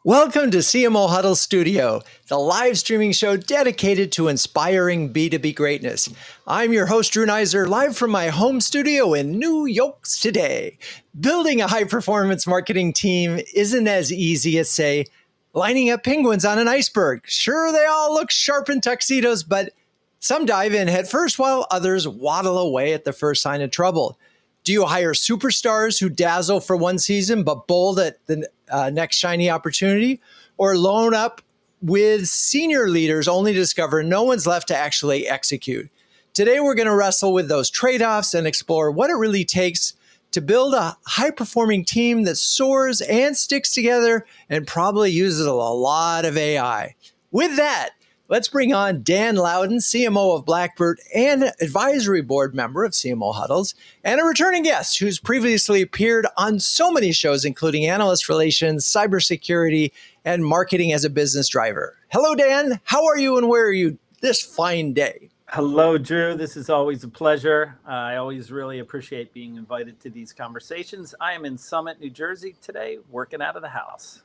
Welcome to CMO Huddles Studio, the live streaming show dedicated to inspiring B2B greatness. I'm your host, Drew Neiser, live from my home studio in New York City. Building a high-performance marketing team isn't as easy as, say, lining up penguins on an iceberg. Sure, they all look sharp in tuxedos, but some dive in head first while others waddle away at the first sign of trouble. Do you hire superstars who dazzle for one season but bold at the next shiny opportunity? Or loan up with senior leaders only to discover no one's left to actually execute? Today, we're going to wrestle with those trade-offs and explore what it really takes to build a high-performing team that soars and sticks together and probably uses a lot of AI. With that, let's bring on Dan Lowden, CMO of BLACKBIRD and advisory board member of CMO Huddles, and a returning guest who's previously appeared on so many shows, including analyst relations, cybersecurity, and marketing as a business driver. Hello, Dan. How are you and where are you this fine day? Hello, Drew. This is always a pleasure. I always really appreciate being invited to these conversations. I am in Summit, New Jersey today, working out of the house.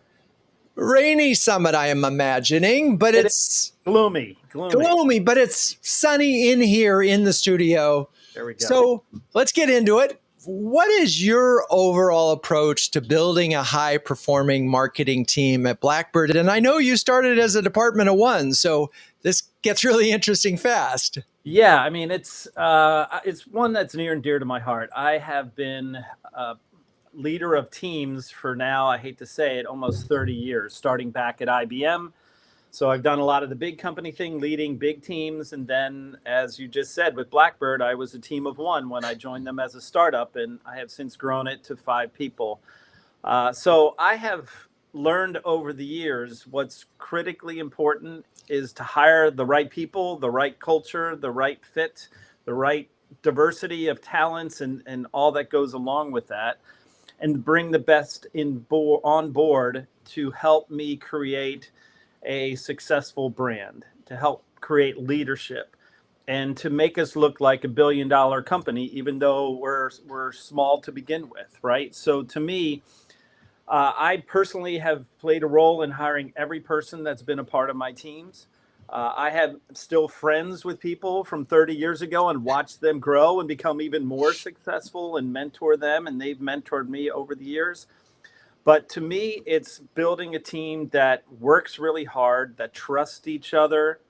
Rainy Summit, I am imagining, but it's gloomy, but it's sunny in here in the studio. There we go. So let's get into it. What is your overall approach to building a high-performing marketing team at BLACKBIRD? And I know you started as a department of one, so this gets really interesting fast. Yeah, I mean, it's one that's near and dear to my heart. I have been leader of teams for now, I hate to say it, almost 30 years, starting back at IBM. So I've done a lot of the big company thing, leading big teams. And then, as you just said, with BLACKBIRD, I was a team of one when I joined them as a startup, and I have since grown it to 5 people. So I have learned over the years what's critically important is to hire the right people, the right culture, the right fit, the right diversity of talents, and all that goes along with that, and bring the best on board to help me create a successful brand, to help create leadership, and to make us look like $1 billion company, even though we're small to begin with, right? So to me, I personally have played a role in hiring every person that's been a part of my teams. I have still friends with people from 30 years ago and watched them grow and become even more successful and mentor them, and they've mentored me over the years. But to me, it's building a team that works really hard, that trusts each other,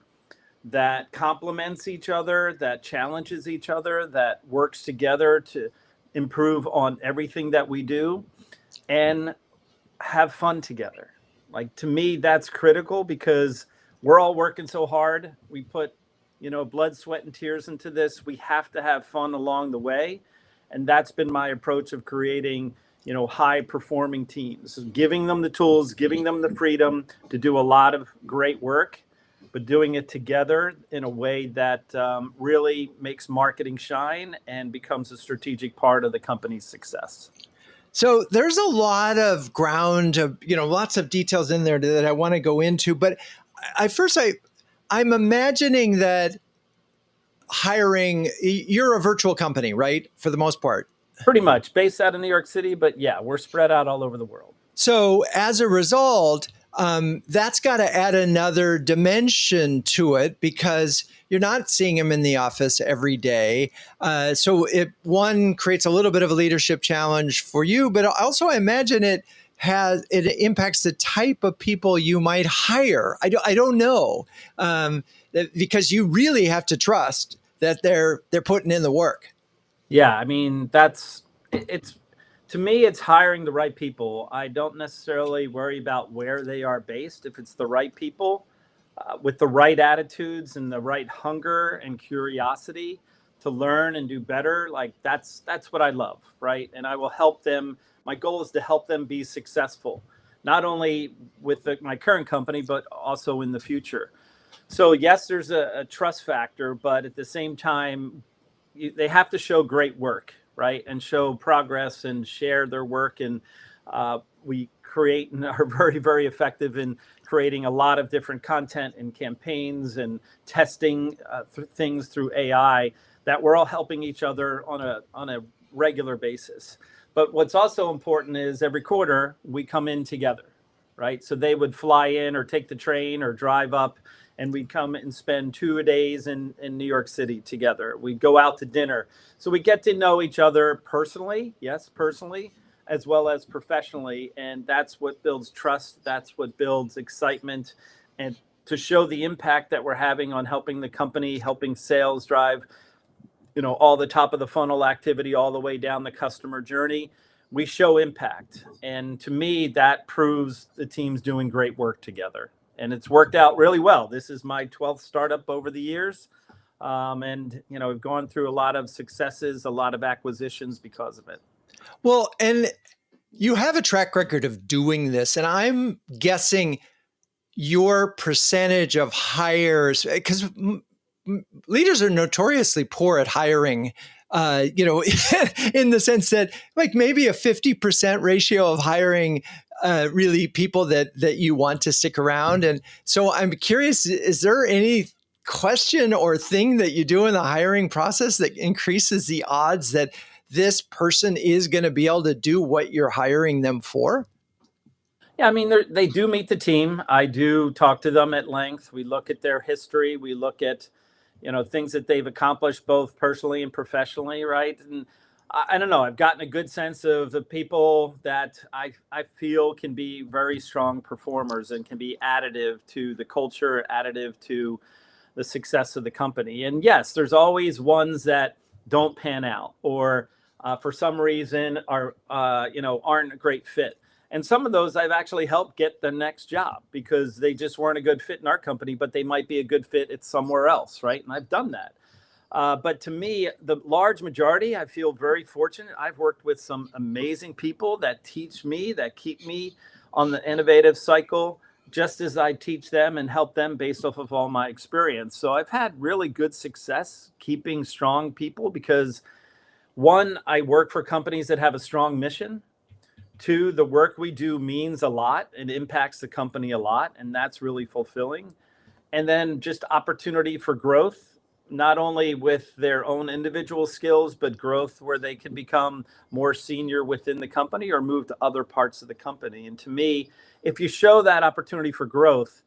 that complements each other, that challenges each other, that works together to improve on everything that we do and have fun together. Like, to me, that's critical because we're all working so hard. We put, blood, sweat, and tears into this. We have to have fun along the way. And that's been my approach of creating high performing teams, giving them the tools, giving them the freedom to do a lot of great work, but doing it together in a way that really makes marketing shine and becomes a strategic part of the company's success. So there's a lot of ground, lots of details in there that I want to go into, but I'm imagining that you're a virtual company, right? For the most part. Pretty much, based out of New York City, but yeah, we're spread out all over the world. So as a result, that's got to add another dimension to it because you're not seeing them in the office every day. So one creates a little bit of a leadership challenge for you, but also I imagine it impacts the type of people you might hire. I don't know, because you really have to trust that they're putting in the work. Yeah, I mean, to me, it's hiring the right people. I don't necessarily worry about where they are based. If it's the right people with the right attitudes and the right hunger and curiosity to learn and do better, like that's what I love, right? And I will help them. My goal is to help them be successful, not only with my current company, but also in the future. So yes, there's a trust factor, but at the same time, they have to show great work, right? And show progress and share their work. And we create and are very, very effective in creating a lot of different content and campaigns and testing things through AI that we're all helping each other on a regular basis. But what's also important is every quarter we come in together. right? So they would fly in or take the train or drive up, and we'd come and spend 2 days in New York City together. We'd go out to dinner. So we get to know each other personally, yes, personally, as well as professionally. And that's what builds trust. That's what builds excitement. And to show the impact that we're having on helping the company, helping sales drive, all the top of the funnel activity, all the way down the customer journey, we show impact. And to me, that proves the team's doing great work together. And it's worked out really well. This is my 12th startup over the years. And, we've gone through a lot of successes, a lot of acquisitions because of it. Well, and you have a track record of doing this, and I'm guessing your percentage of hires, because leaders are notoriously poor at hiring, in the sense that like maybe a 50% ratio of hiring really people that you want to stick around. And so I'm curious, is there any question or thing that you do in the hiring process that increases the odds that this person is going to be able to do what you're hiring them for? Yeah, I mean, they do meet the team. I do talk to them at length. We look at their history. We look at, things that they've accomplished both personally and professionally, right? And I don't know, I've gotten a good sense of the people that I feel can be very strong performers and can be additive to the culture, additive to the success of the company. And yes, there's always ones that don't pan out or for some reason aren't a great fit. And some of those I've actually helped get the next job because they just weren't a good fit in our company, but they might be a good fit at somewhere else, right? And I've done that. But to me, the large majority, I feel very fortunate. I've worked with some amazing people that teach me, that keep me on the innovative cycle, just as I teach them and help them based off of all my experience. So I've had really good success keeping strong people because, one, I work for companies that have a strong mission. Two, the work we do means a lot. It impacts the company a lot, and that's really fulfilling. And then just opportunity for growth, not only with their own individual skills, but growth where they can become more senior within the company or move to other parts of the company. And to me, if you show that opportunity for growth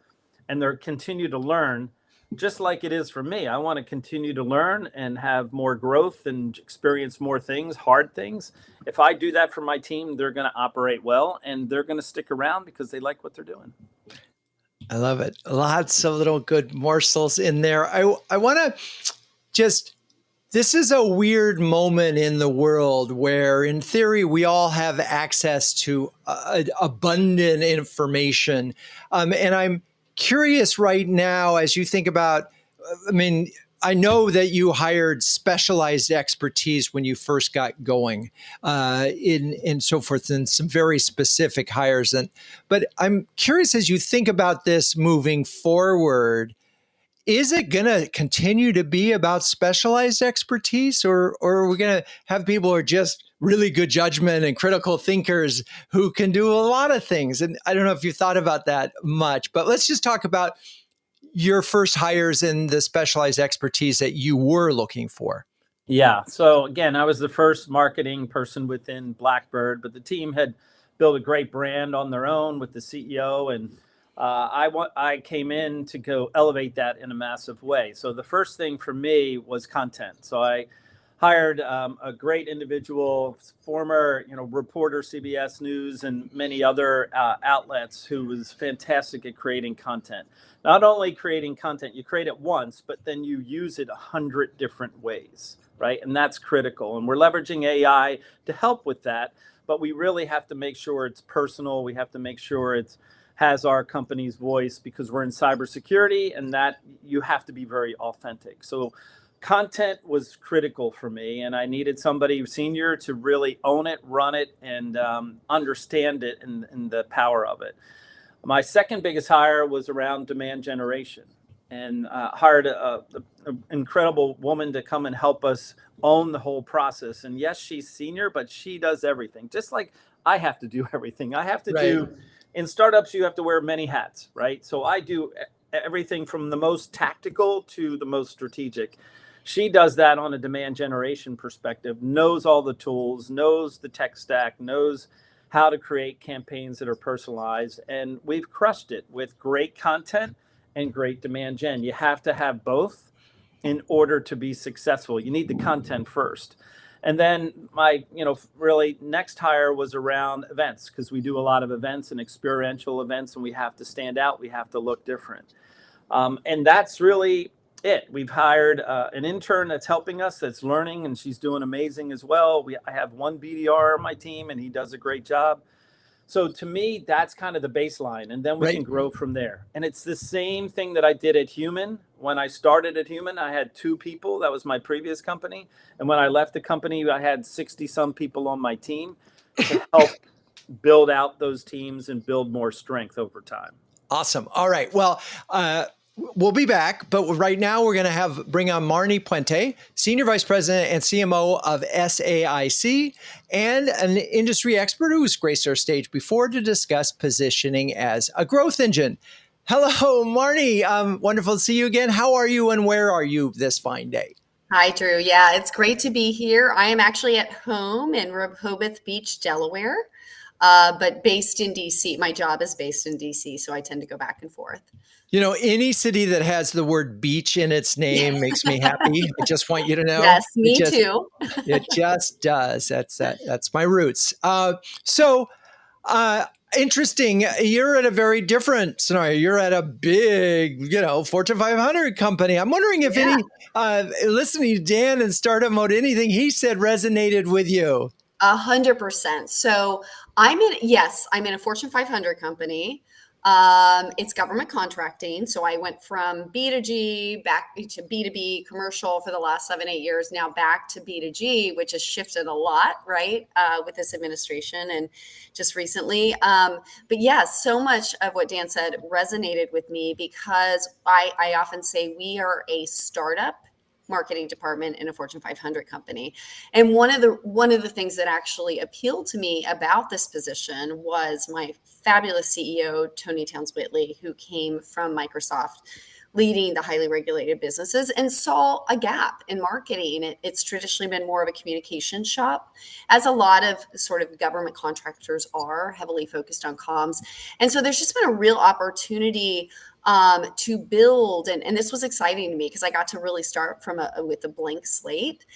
and they continue to learn, just like it is for me, I want to continue to learn and have more growth and experience more things, hard things. If I do that for my team, they're going to operate well and they're going to stick around because they like what they're doing. I love it. Lots of little good morsels in there. I want to just, this is a weird moment in the world where in theory, we all have access to abundant information. And I'm curious right now, as you think about, I know that you hired specialized expertise when you first got going, and so forth, and some very specific hires. But I'm curious, as you think about this moving forward, is it going to continue to be about specialized expertise, or are we going to have people who are just really good judgment and critical thinkers who can do a lot of things? And I don't know if you thought about that much, but let's just talk about your first hires and the specialized expertise that you were looking for. Yeah. So again, I was the first marketing person within Blackbird, but the team had built a great brand on their own with the CEO, and I came in to go elevate that in a massive way. So the first thing for me was content. So I hired a great individual, former reporter, CBS News, and many other outlets, who was fantastic at creating content. Not only creating content, you create it once, but then you use it 100 different ways, right? And that's critical. And we're leveraging AI to help with that, but we really have to make sure it's personal. We have to make sure it has our company's voice because we're in cybersecurity, and that you have to be very authentic. So content was critical for me, and I needed somebody senior to really own it, run it, and understand it and the power of it. My second biggest hire was around demand generation, and hired an incredible woman to come and help us own the whole process. And yes, she's senior, but she does everything, just like I have to do everything. I have to do, in startups, you have to wear many hats, right? So I do everything from the most tactical to the most strategic. She does that on a demand generation perspective, knows all the tools, knows the tech stack, knows how to create campaigns that are personalized. And we've crushed it with great content and great demand gen. You have to have both in order to be successful. You need the content first. And then my, really next hire was around events, because we do a lot of events and experiential events, and we have to stand out. We have to look different. And that's really it. We've hired an intern that's helping us, that's learning, and she's doing amazing as well. I have one BDR on my team, and he does a great job. So to me, that's kind of the baseline, and then we can grow from there. And it's the same thing that I did at Human. When I started at Human, I had 2 people. That was my previous company. And when I left the company, I had 60 some people on my team to help build out those teams and build more strength over time. Awesome. All right. Well, we'll be back, but right now we're going to bring on Marni Puente, Senior Vice President and CMO of SAIC, and an industry expert who's graced our stage before to discuss positioning as a growth engine. Hello, Marni. Wonderful to see you again. How are you and where are you this fine day? Hi, Drew. Yeah, it's great to be here. I am actually at home in Rehoboth Beach, Delaware, but based in DC. My job is based in DC, so I tend to go back and forth. Any city that has the word beach in its name makes me happy. I just want you to know. Yes, me too. It just does. That's my roots. Interesting. You're at a very different scenario. You're at a big, Fortune 500 company. I'm wondering if any, listening to Dan and Startup Mode, anything he said resonated with you. 100%. So I'm in a Fortune 500 company. It's government contracting. So I went from B2G back to B2B commercial for the last 7-8 years, now back to B2G, which has shifted a lot, right? With this administration and just recently. But yes, so much of what Dan said resonated with me because I often say we are a startup marketing department in a Fortune 500 company. And one of the things that actually appealed to me about this position was my fabulous CEO, Tony Towns-Whitley, who came from Microsoft, leading the highly regulated businesses and saw a gap in marketing. It's traditionally been more of a communication shop, as a lot of sort of government contractors are heavily focused on comms. And so there's just been a real opportunity to build, and this was exciting to me because I got to really start with a blank slate,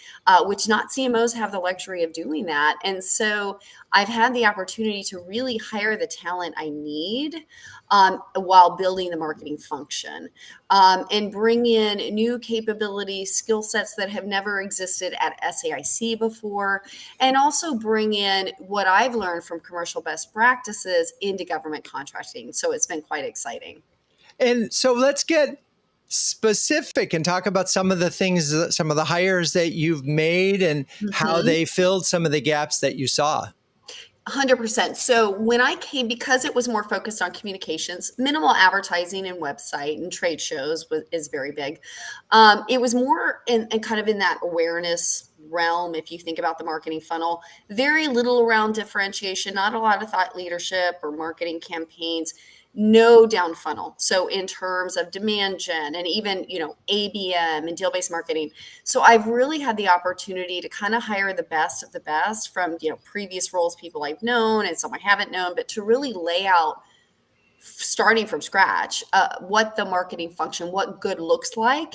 which not CMOs have the luxury of doing that. And so I've had the opportunity to really hire the talent I need while building the marketing function, and bring in new capabilities, skill sets that have never existed at SAIC before, and also bring in what I've learned from commercial best practices into government contracting. So it's been quite exciting. And so let's get specific and talk about some of the things, some of the hires that you've made and how they filled some of the gaps that you saw. 100%. So when I came, because it was more focused on communications, minimal advertising and website and trade shows is very big. It was more in kind of in that awareness realm. If you think about the marketing funnel, very little around differentiation, not a lot of thought leadership or marketing campaigns. No down funnel. So in terms of demand gen and even, ABM and deal-based marketing. So I've really had the opportunity to kind of hire the best of the best from, previous roles, people I've known and some I haven't known, but to really lay out, starting from scratch, what the marketing function, what good looks like.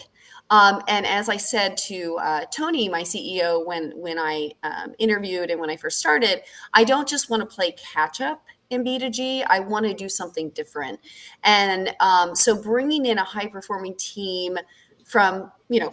And as I said to Tony, my CEO, when I interviewed and when I first started, I don't just want to play catch up in B2G. I want to do something different. And so bringing in a high performing team from,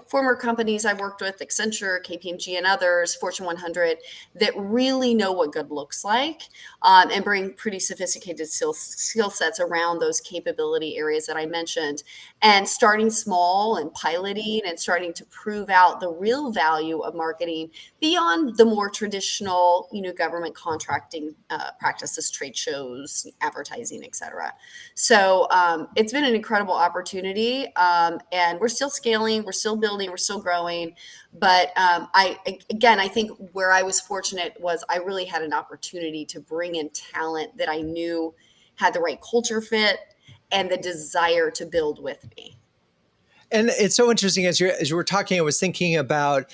former companies I've worked with, Accenture, KPMG, and others, Fortune 100, that really know what good looks like, and bring pretty sophisticated skill sets around those capability areas that I mentioned, and starting small and piloting and starting to prove out the real value of marketing beyond the more traditional, government contracting practices, trade shows, advertising, et cetera. So it's been an incredible opportunity, and we're still scaling, we're still building, we're still growing. But I think where I was fortunate was I really had an opportunity to bring in talent that I knew had the right culture fit and the desire to build with me. And it's so interesting as you were talking, I was thinking about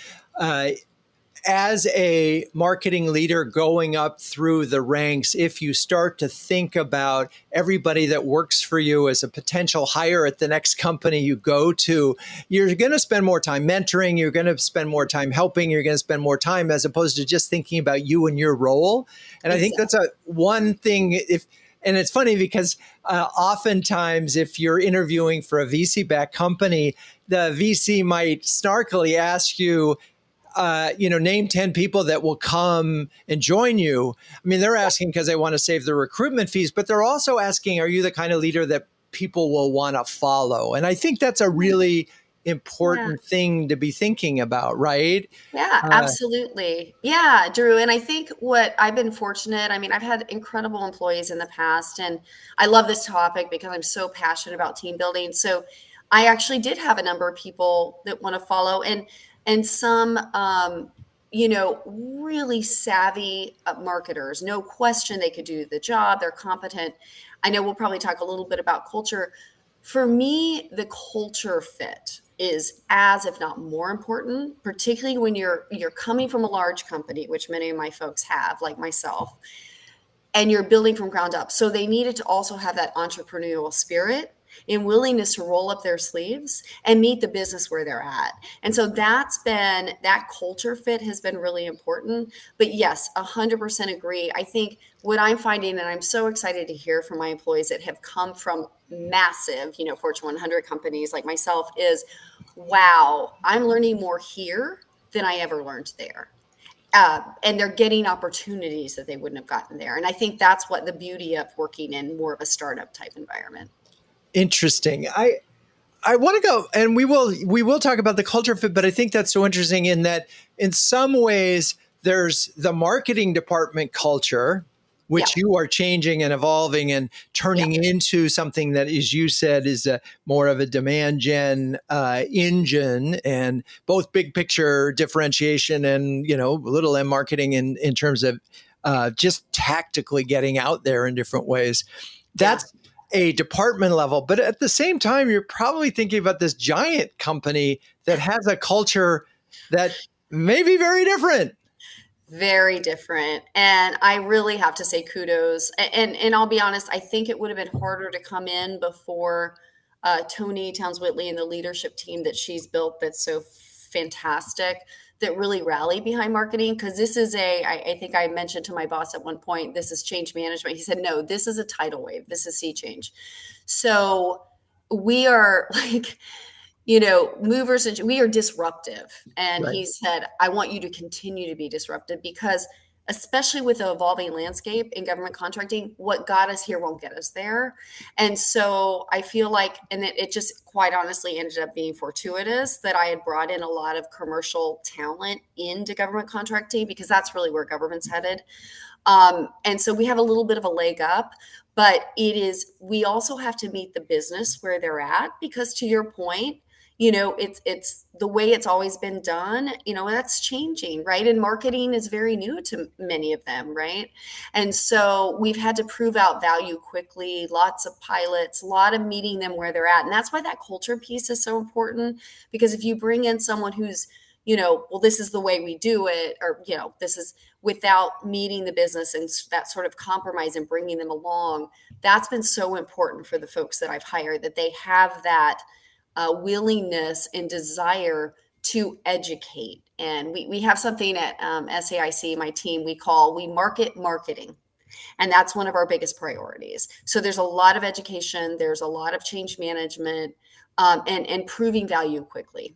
as a marketing leader going up through the ranks, if you start to think about everybody that works for you as a potential hire at the next company you go to, you're going to spend more time mentoring, you're going to spend more time helping, you're going to spend more time as opposed to just thinking about you and your role. And I think that's a one thing. And it's funny because oftentimes if you're interviewing for a VC-backed company, the VC might snarkily ask you, name 10 people that will come and join you. I mean, they're asking because they want to save the recruitment fees, but they're also asking, are you the kind of leader that people will want to follow? And I think that's a really important thing to be thinking about, right? Yeah, absolutely. Yeah, Drew. And I think what I've been fortunate, I mean, I've had incredible employees in the past, and I love this topic because I'm so passionate about team building. So I actually did have a number of people that want to follow, and some really savvy marketers. No question they could do the job. They're competent. I know we'll probably talk a little bit about culture. For me, the culture fit is as if not more important, particularly when you're coming from a large company, which many of my folks have, like myself, and you're building from ground up. So they needed to also have that entrepreneurial spirit and willingness to roll up their sleeves and meet the business where they're at. And so that culture fit has been really important. But yes, 100% agree. I think what I'm finding, and I'm so excited to hear from my employees that have come from massive, Fortune 100 companies like myself, is, wow, I'm learning more here than I ever learned there. And they're getting opportunities that they wouldn't have gotten there. And I think that's what the beauty of working in more of a startup type environment. Interesting. I want to go, and we will talk about the culture fit, but I think that's so interesting in that in some ways there's the marketing department culture, which you are changing and evolving and turning into something that, as you said, is more of a demand gen engine, and both big picture differentiation and, a little M marketing in terms of just tactically getting out there in different ways. That's a department level, but at the same time, you're probably thinking about this giant company that has a culture that may be very different. Very different. And I really have to say kudos. And I'll be honest, I think it would have been harder to come in before Tony Towns-Whitley and the leadership team that she's built that's so fantastic, that really rally behind marketing. Because this is I think I mentioned to my boss at one point, this is change management. He said, no, this is a tidal wave. This is sea change. So we are like, movers, and we are disruptive. And he said, I want you to continue to be disruptive, because especially with the evolving landscape in government contracting, what got us here won't get us there. And so I feel like, and it just quite honestly ended up being fortuitous that I had brought in a lot of commercial talent into government contracting, because that's really where government's headed. And so we have a little bit of a leg up, but we also have to meet the business where they're at, because to your point, it's the way it's always been done, that's changing, right? And marketing is very new to many of them, right? And so we've had to prove out value quickly, lots of pilots, a lot of meeting them where they're at. And that's why that culture piece is so important, because if you bring in someone who's, well, this is the way we do it, or, this is without meeting the business and that sort of compromise and bringing them along, that's been so important for the folks that I've hired, that they have that willingness and desire to educate. And we have something at SAIC, my team, we market marketing. And that's one of our biggest priorities. So there's a lot of education, there's a lot of change management, and proving value quickly.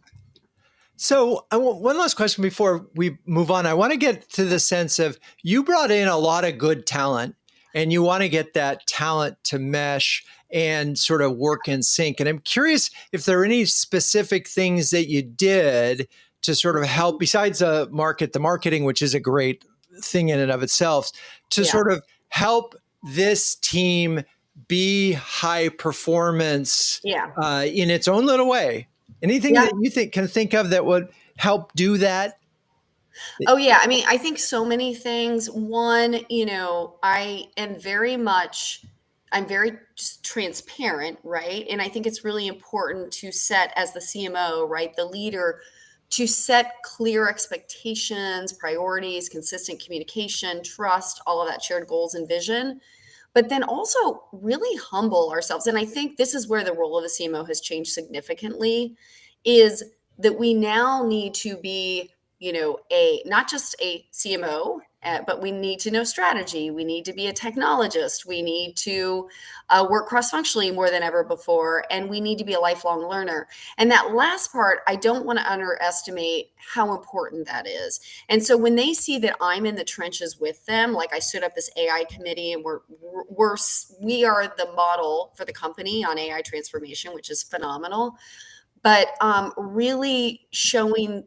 So one last question before we move on. I want to get to the sense of, you brought in a lot of good talent, and you want to get that talent to mesh and sort of work in sync. And I'm curious if there are any specific things that you did to sort of help, besides the marketing, which is a great thing in and of itself, to sort of help this team be high performance in its own little way. Anything that you can think of that would help do that? Oh, yeah. I mean, I think so many things. One, I'm very just transparent, right? And I think it's really important to set, as the CMO, right, the leader, to set clear expectations, priorities, consistent communication, trust, all of that, shared goals and vision, but then also really humble ourselves. And I think this is where the role of the CMO has changed significantly, is that we now need to be, a not just a CMO, but we need to know strategy. We need to be a technologist. We need to work cross-functionally more than ever before, and we need to be a lifelong learner. And that last part, I don't want to underestimate how important that is. And so when they see that I'm in the trenches with them, like I stood up this AI committee, and we are the model for the company on AI transformation, which is phenomenal. But really showing,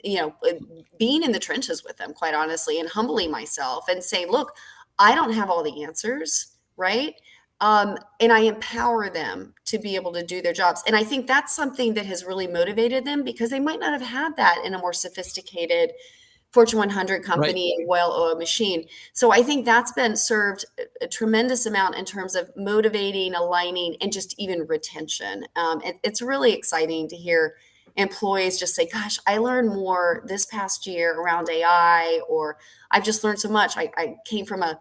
being in the trenches with them, quite honestly, and humbling myself and saying, look, I don't have all the answers, right? And I empower them to be able to do their jobs. And I think that's something that has really motivated them, because they might not have had that in a more sophisticated Fortune 100 company, Right. well-oiled machine. So I think that's been served a tremendous amount in terms of motivating, aligning, and just even retention. It's really exciting to hear employees just say, gosh, I learned more this past year around AI, or I've just learned so much. I came from a,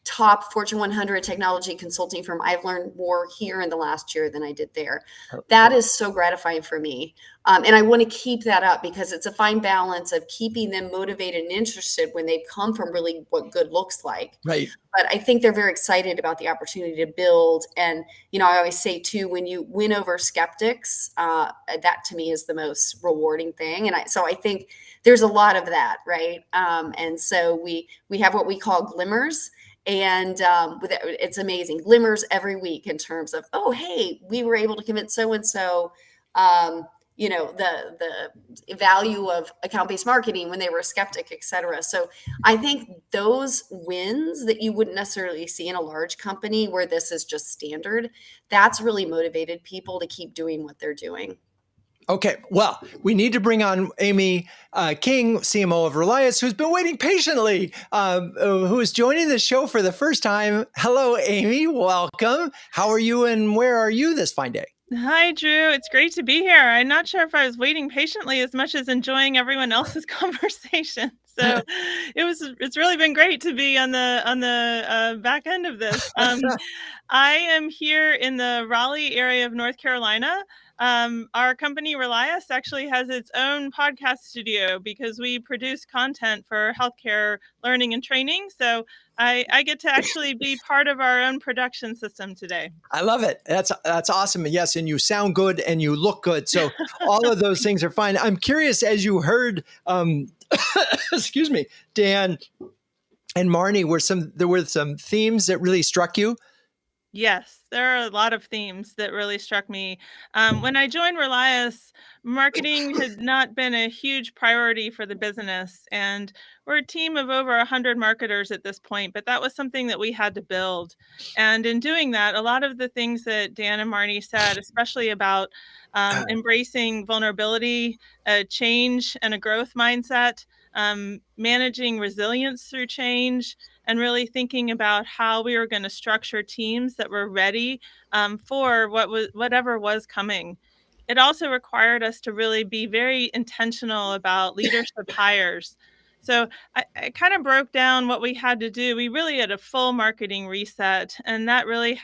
top Fortune 100 technology consulting firm. I've learned more here in the last year than I did there. That is so gratifying for me. And I want to keep that up, because it's a fine balance of keeping them motivated and interested when they've come from really what good looks like. Right. But I think they're very excited about the opportunity to build. And, I always say too, when you win over skeptics, that to me is the most rewarding thing. And so I think there's a lot of that, right? And so we have what we call glimmers. And it's amazing, glimmers every week in terms of, oh, hey, we were able to convince so-and-so, the value of account-based marketing when they were a skeptic, et cetera. So I think those wins that you wouldn't necessarily see in a large company where this is just standard, that's really motivated people to keep doing what they're doing. Okay, well, we need to bring on Amy King, CMO of Relias, who's been waiting patiently, who is joining the show for the first time. Hello, Amy. Welcome. How are you, and where are you this fine day? Hi, Drew. It's great to be here. I'm not sure if I was waiting patiently as much as enjoying everyone else's conversation. So it's really been great to be on the back end of this. I am here in the Raleigh area of North Carolina. Our company Relias actually has its own podcast studio because we produce content for healthcare learning and training. So I get to actually be part of our own production system today. I love it. That's awesome. Yes, and you sound good and you look good. So all of those things are fine. I'm curious, as you heard, excuse me, Dan and Marni, there were some themes that really struck you. Yes, there are a lot of themes that really struck me. When I joined Relias, marketing had not been a huge priority for the business. And we're a team of over 100 marketers at this point, but that was something that we had to build. And in doing that, a lot of the things that Dan and Marni said, especially about embracing vulnerability, change, and a growth mindset, managing resilience through change, and really thinking about how we were going to structure teams that were ready for whatever was coming. It also required us to really be very intentional about leadership hires. So I kind of broke down what we had to do. We really had a full marketing reset, and that really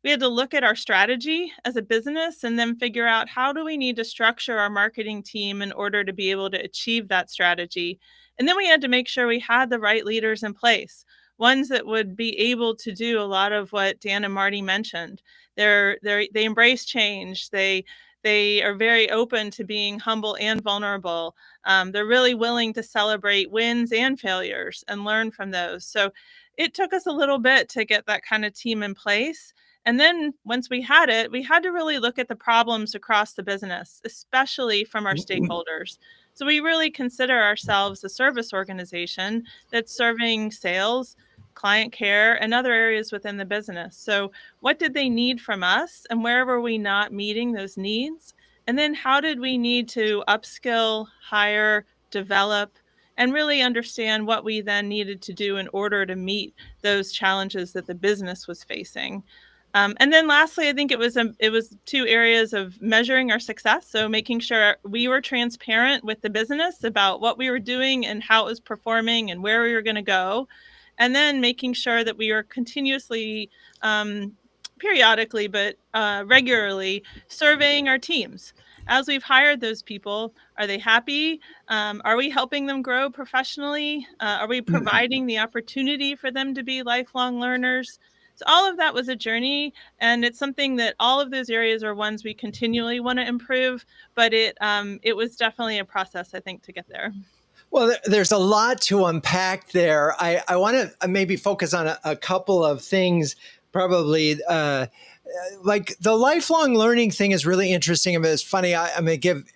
we had to look at our strategy as a business and then figure out how do we need to structure our marketing team in order to be able to achieve that strategy. And then we had to make sure we had the right leaders in place, ones that would be able to do a lot of what Dan and Marni mentioned. They embrace change. They are very open to being humble and vulnerable. They're really willing to celebrate wins and failures and learn from those. So it took us a little bit to get that kind of team in place. And then once we had it, we had to really look at the problems across the business, especially from our stakeholders. So we really consider ourselves a service organization that's serving sales, client care, and other areas within the business. So what did they need from us, and where were we not meeting those needs? And then how did we need to upskill, hire, develop, and really understand what we then needed to do in order to meet those challenges that the business was facing? And then lastly, I think it was 2 areas of measuring our success. So making sure we were transparent with the business about what we were doing and how it was performing and where we were going to go. And then making sure that we were continuously, periodically, but regularly surveying our teams. As we've hired those people, are they happy? Are we helping them grow professionally? Are we providing the opportunity for them to be lifelong learners? So all of that was a journey, and it's something that all of those areas are ones we continually want to improve. But it was definitely a process, I think, to get there. Well, there's a lot to unpack there. I want to maybe focus on a couple of things, probably. Like the lifelong learning thing is really interesting. I mean, it's funny. I'm going to give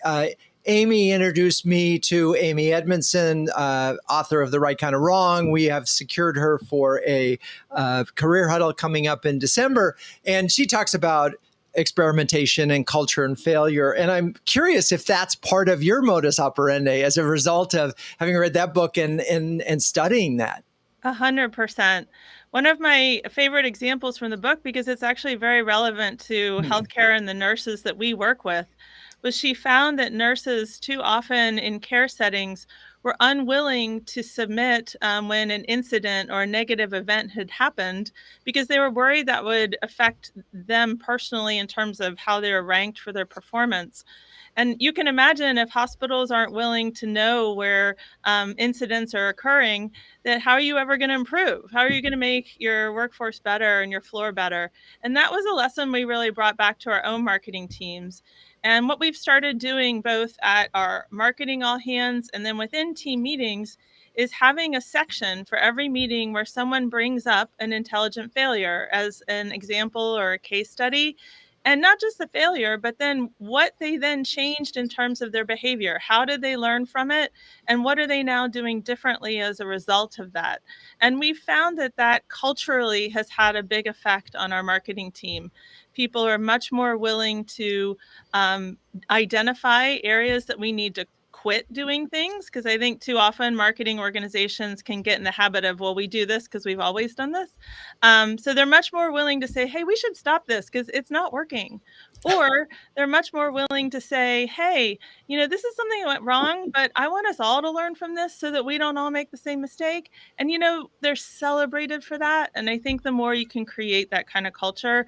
Amy introduced me to Amy Edmondson, author of The Right Kind of Wrong. We have secured her for a career huddle coming up in December. And she talks about experimentation and culture and failure. And I'm curious if that's part of your modus operandi as a result of having read that book and studying that. 100%. One of my favorite examples from the book, because it's actually very relevant to healthcare and the nurses that we work with, was she found that nurses too often in care settings were unwilling to submit when an incident or a negative event had happened because they were worried that would affect them personally in terms of how they were ranked for their performance. And you can imagine if hospitals aren't willing to know where incidents are occurring, that how are you ever going to improve? How are you going to make your workforce better and your floor better? And that was a lesson we really brought back to our own marketing teams. And what we've started doing both at our marketing all hands and then within team meetings is having a section for every meeting where someone brings up an intelligent failure as an example or a case study. And not just the failure, but then what they then changed in terms of their behavior. How did they learn from it? And what are they now doing differently as a result of that? And we found that that culturally has had a big effect on our marketing team. People are much more willing to identify areas that we need to quit doing things, because I think too often marketing organizations can get in the habit of, well, we do this because we've always done this. So they're much more willing to say, hey, we should stop this because it's not working. Or they're much more willing to say, hey, this is something that went wrong, but I want us all to learn from this so that we don't all make the same mistake. And, they're celebrated for that. And I think the more you can create that kind of culture,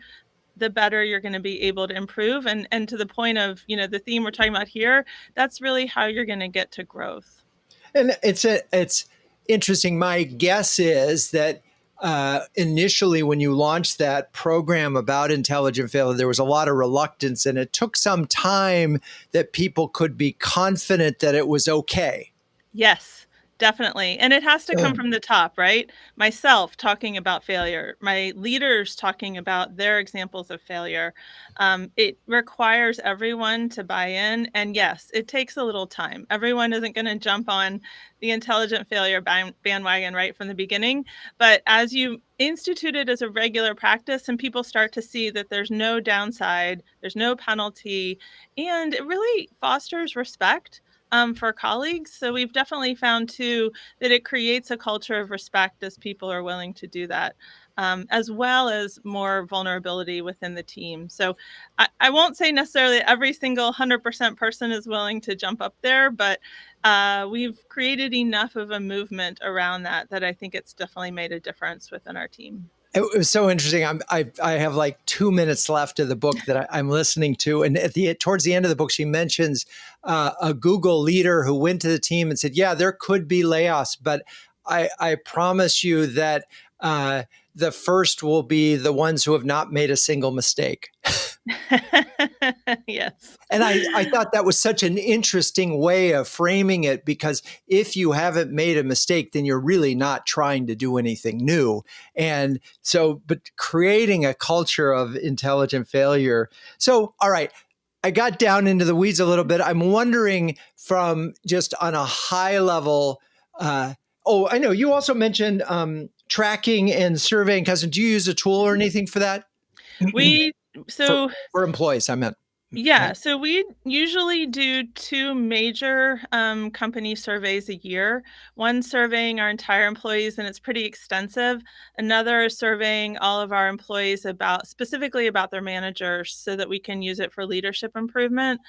the better you're going to be able to improve. And to the point of, the theme we're talking about here, that's really how you're going to get to growth. And it's interesting. My guess is that initially when you launched that program about intelligent failure, there was a lot of reluctance, and it took some time that people could be confident that it was okay. Yes. Definitely. And it has to come from the top, right? Myself talking about failure, my leaders talking about their examples of failure. It requires everyone to buy in. And yes, it takes a little time. Everyone isn't going to jump on the intelligent failure bandwagon right from the beginning. But as you institute it as a regular practice and people start to see that there's no downside, there's no penalty, and it really fosters respect for colleagues. So we've definitely found too that it creates a culture of respect as people are willing to do that, as well as more vulnerability within the team. So I won't say necessarily every single 100% person is willing to jump up there, but we've created enough of a movement around that I think it's definitely made a difference within our team. It was so interesting. I have like 2 minutes left of the book that I'm listening to, and towards the end of the book, she mentions a Google leader who went to the team and said, "Yeah, there could be layoffs, but I promise you that the first will be the ones who have not made a single mistake." Yes. And I thought that was such an interesting way of framing it, because if you haven't made a mistake, then you're really not trying to do anything new. And so, but creating a culture of intelligent failure. So, all right, I got down into the weeds a little bit. I'm wondering from just on a high level, I know you also mentioned tracking and surveying. Cousin, do you use a tool or anything for that? For employees, I meant. Yeah, so we usually do two major company surveys a year. One surveying our entire employees, and it's pretty extensive. Another is surveying all of our employees specifically about their managers so that we can use it for leadership improvement.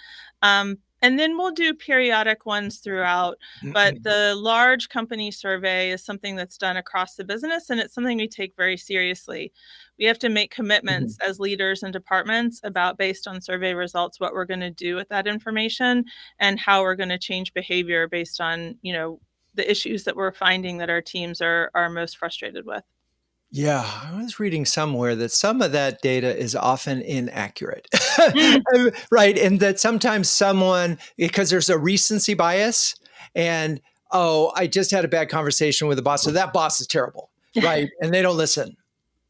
And then we'll do periodic ones throughout. But the large company survey is something that's done across the business, and it's something we take very seriously. We have to make commitments as leaders and departments about, based on survey results, what we're going to do with that information and how we're going to change behavior based on, the issues that we're finding that our teams are most frustrated with. Yeah, I was reading somewhere that some of that data is often inaccurate. Mm. Right. And that sometimes because there's a recency bias and, oh, I just had a bad conversation with a boss. So that boss is terrible. Right. And they don't listen.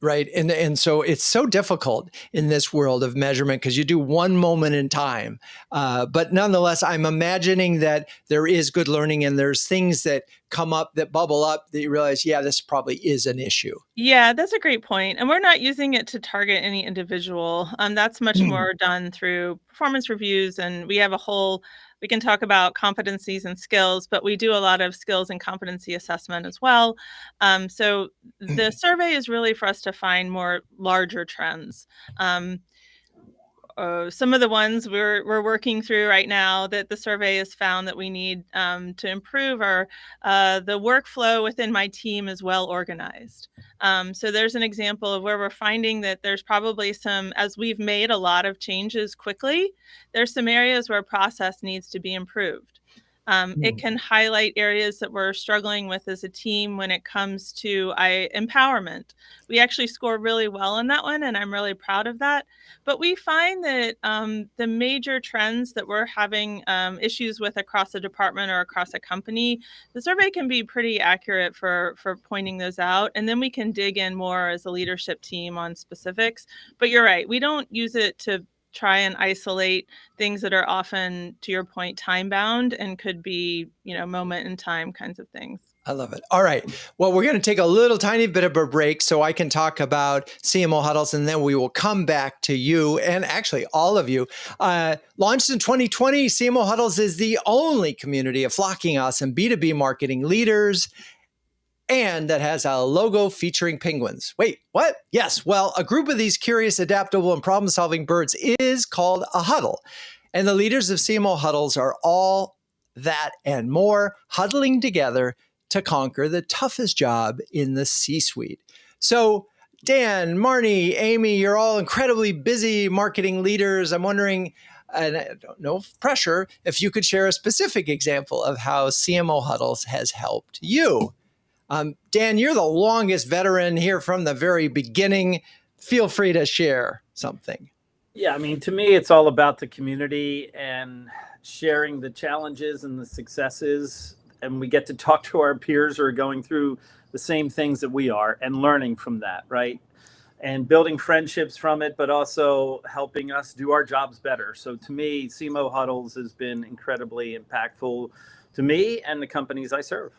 Right. And so it's so difficult in this world of measurement because you do one moment in time. But nonetheless, I'm imagining that there is good learning and there's things that come up that bubble up that you realize, yeah, this probably is an issue. Yeah, that's a great point. And we're not using it to target any individual. That's much more done through performance reviews. And we can talk about competencies and skills, but we do a lot of skills and competency assessment as well. So the survey is really for us to find more larger trends. Some of the ones we're working through right now that the survey has found that we need to improve are the workflow within my team is well organized. So there's an example of where we're finding that there's probably as we've made a lot of changes quickly, there's some areas where process needs to be improved. It can highlight areas that we're struggling with as a team when it comes to empowerment. We actually score really well on that one, and I'm really proud of that. But we find that the major trends that we're having issues with across a department or across a company, the survey can be pretty accurate for pointing those out. And then we can dig in more as a leadership team on specifics. But you're right, we don't use it to try and isolate things that are often, to your point, time bound and could be, moment in time kinds of things. I love it. All right. Well, we're going to take a little tiny bit of a break so I can talk about CMO Huddles, and then we will come back to you and actually all of you. Launched in 2020, CMO Huddles is the only community of flocking awesome B2B marketing leaders, and that has a logo featuring penguins. Wait, what? Yes. Well, a group of these curious, adaptable, and problem-solving birds is called a huddle. And the leaders of CMO Huddles are all that and more, huddling together to conquer the toughest job in the C-suite. So, Dan, Marni, Amy, you're all incredibly busy marketing leaders. I'm wondering, and I don't know, pressure, if you could share a specific example of how CMO Huddles has helped you. Dan, you're the longest veteran here from the very beginning. Feel free to share something. Yeah, I mean, to me, it's all about the community and sharing the challenges and the successes. And we get to talk to our peers who are going through the same things that we are and learning from that, right? And building friendships from it, but also helping us do our jobs better. So to me, CMO Huddles has been incredibly impactful to me and the companies I serve.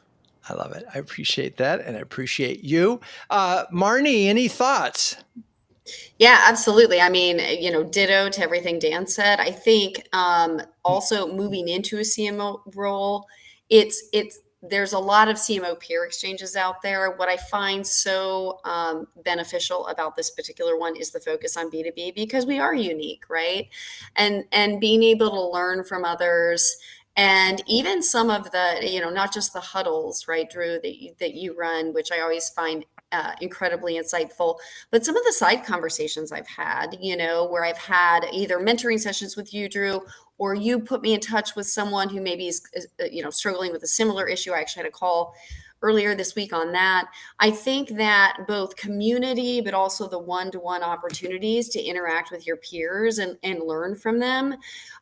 I love it. I appreciate that. And I appreciate you. Marni, any thoughts? Yeah, absolutely. I mean, ditto to everything Dan said. I think also moving into a CMO role, there's a lot of CMO peer exchanges out there. What I find so beneficial about this particular one is the focus on B2B because we are unique, right? And being able to learn from others. And even some of the, not just the huddles, right, Drew, that you run, which I always find incredibly insightful, but some of the side conversations I've had, where I've had either mentoring sessions with you, Drew, or you put me in touch with someone who maybe is, struggling with a similar issue. I actually had a call earlier this week on that. I think that both community, but also the one-to-one opportunities to interact with your peers and learn from them,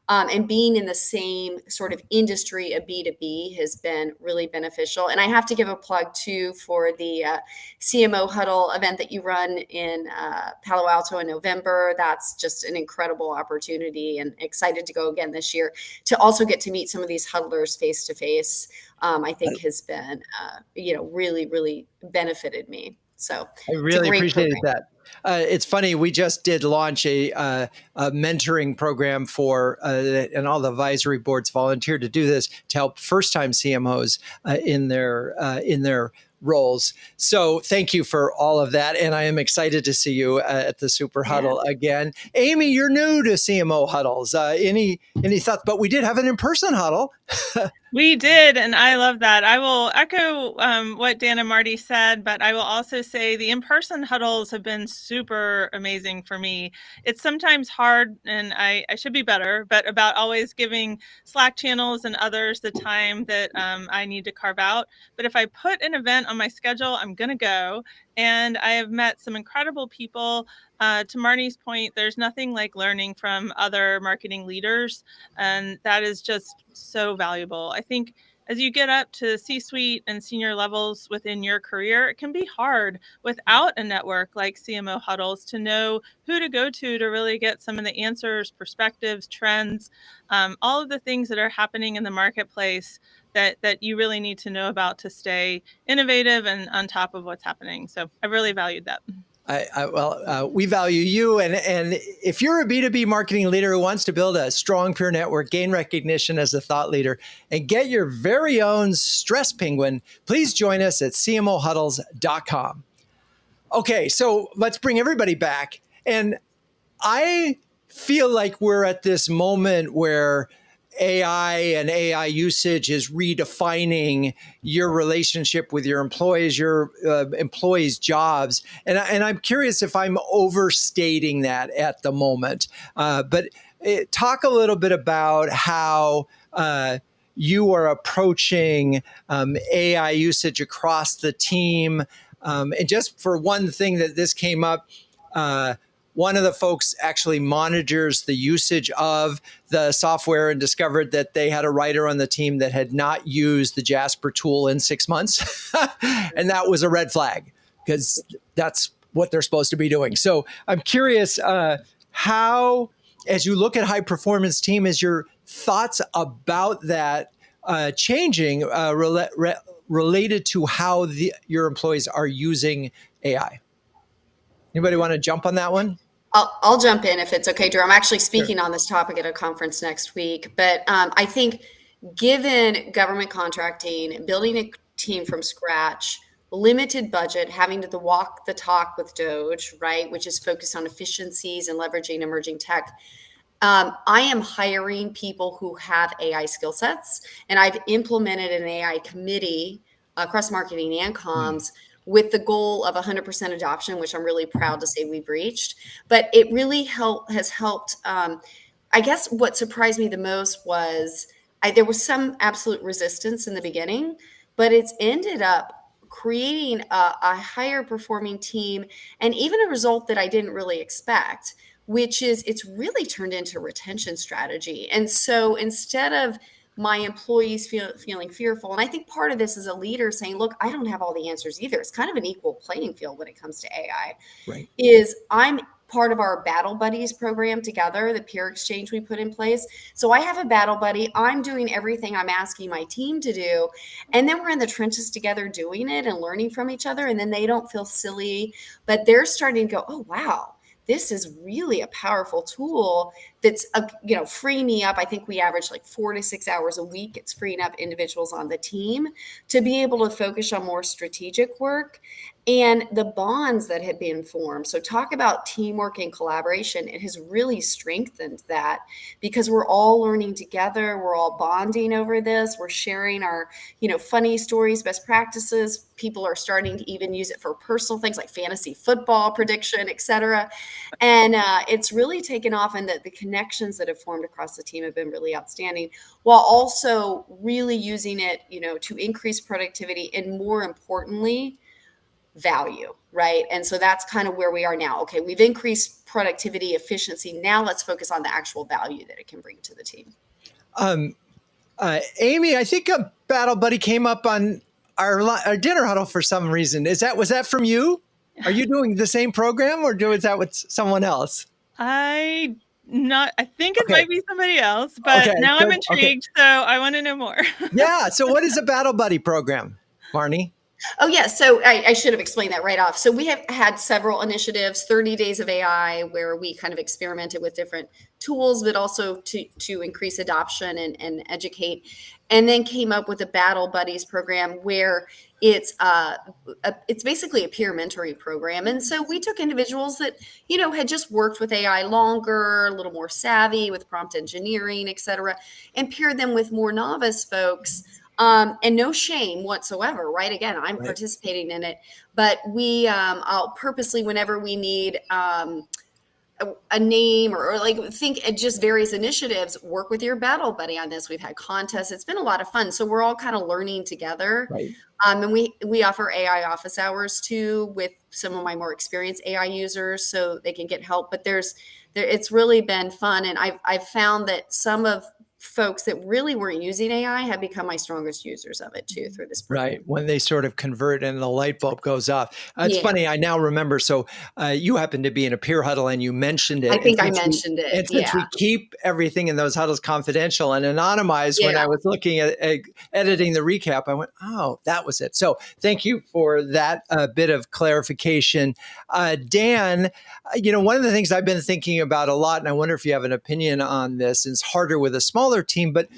and being in the same sort of industry, a B2B, has been really beneficial. And I have to give a plug too for the CMO Huddle event that you run in Palo Alto in November. That's just an incredible opportunity, and excited to go again this year to also get to meet some of these huddlers face to face. I think has been, really, really benefited me. So I it's a really great appreciated program. that. It's funny, we just did launch a mentoring program for, and all the advisory boards volunteered to do this to help first-time CMOs in their roles. So thank you for all of that, and I am excited to see you at the Super Huddle again. Amy, you're new to CMO Huddles. Any thoughts? But we did have an in-person huddle. We did, and I love that. I will echo what Dan and Marty said, but I will also say the in-person huddles have been super amazing for me. It's sometimes hard, and I should be better, but about always giving Slack channels and others the time that I need to carve out. But if I put an event on my schedule, I'm going to go. And I have met some incredible people. To Marnie's point, there's nothing like learning from other marketing leaders. And that is just so valuable. I think as you get up to C-suite and senior levels within your career, it can be hard without a network like CMO Huddles to know who to go to really get some of the answers, perspectives, trends, all of the things that are happening in the marketplace that you really need to know about to stay innovative and on top of what's happening. So I really valued that. We value you. And if you're a B2B marketing leader who wants to build a strong peer network, gain recognition as a thought leader, and get your very own stress penguin, please join us at CMOHuddles.com. Okay, so let's bring everybody back. And I feel like we're at this moment where AI and AI usage is redefining your relationship with your employees' jobs. And I'm curious if I'm overstating that at the moment. But talk a little bit about how you are approaching AI usage across the team. And just for one thing that this came up, one of the folks actually monitors the usage of the software and discovered that they had a writer on the team that had not used the Jasper tool in 6 months. And that was a red flag because that's what they're supposed to be doing. So I'm curious how, as you look at high performance team, is your thoughts about that changing related to how your employees are using AI? Anybody want to jump on that one? I'll jump in if it's okay, Drew. I'm actually speaking on this topic at a conference next week. But I think given government contracting, building a team from scratch, limited budget, having to walk the talk with Doge, right, which is focused on efficiencies and leveraging emerging tech, I am hiring people who have AI skill sets. And I've implemented an AI committee across marketing and comms with the goal of 100% adoption, which I'm really proud to say we've reached. But it really has helped. I guess what surprised me the most was there was some absolute resistance in the beginning, but it's ended up creating a higher performing team and even a result that I didn't really expect, which is it's really turned into a retention strategy. And so instead of my employees feeling fearful. And I think part of this is a leader saying, look, I don't have all the answers either. It's kind of an equal playing field when it comes to AI. Right. I'm part of our Battle Buddies program together, the peer exchange we put in place. So I have a battle buddy. I'm doing everything I'm asking my team to do. And then we're in the trenches together doing it and learning from each other. And then they don't feel silly, but they're starting to go, oh, wow. This is really a powerful tool that's, freeing me up. I think we average like 4 to 6 hours a week. It's freeing up individuals on the team to be able to focus on more strategic work and the bonds that have been formed. So talk about teamwork and collaboration. It has really strengthened that because we're all learning together. We're all bonding over this. We're sharing our, funny stories, best practices. People are starting to even use it for personal things like fantasy football prediction, et cetera. And it's really taken off, and the connections that have formed across the team have been really outstanding, while also really using it, to increase productivity and, more importantly, value, right? And so that's kind of where we are now. Okay, we've increased productivity, efficiency. Now let's focus on the actual value that it can bring to the team. Amy, I think a battle buddy came up on our dinner huddle for some reason. Was that from you? Are you doing the same program or is that with someone else? I think it might be somebody else, but now I'm intrigued, so I want to know more. Yeah. So what is a battle buddy program, Marni? Oh, yeah. So I should have explained that right off. So we have had several initiatives, 30 Days of AI, where we kind of experimented with different tools, but also to increase adoption and educate. And then came up with a Battle Buddies program where it's basically a peer mentoring program. And so we took individuals that, had just worked with AI longer, a little more savvy with prompt engineering, et cetera, and paired them with more novice folks, and no shame whatsoever, right? Again, I'm Right. participating in it, but I'll purposely, whenever we need a name or like think at just various initiatives, work with your battle buddy on this. We've had contests. It's been a lot of fun. So we're all kind of learning together. Right. And we offer AI office hours too with some of my more experienced AI users so they can get help. But it's really been fun. And I've found that some of folks that really weren't using AI have become my strongest users of it too through this program. Right. When they sort of convert and the light bulb goes off. It's Yeah, funny. I now remember. So you happen to be in a peer huddle and you mentioned I it. think I mentioned it. And since Yeah, we keep everything in those huddles confidential and anonymized, when yeah. I was looking at editing the recap, I went, oh, that was it. So thank you for that bit of clarification. Dan, one of the things I've been thinking about a lot, and I wonder if you have an opinion on this, and it's harder with a smaller team, but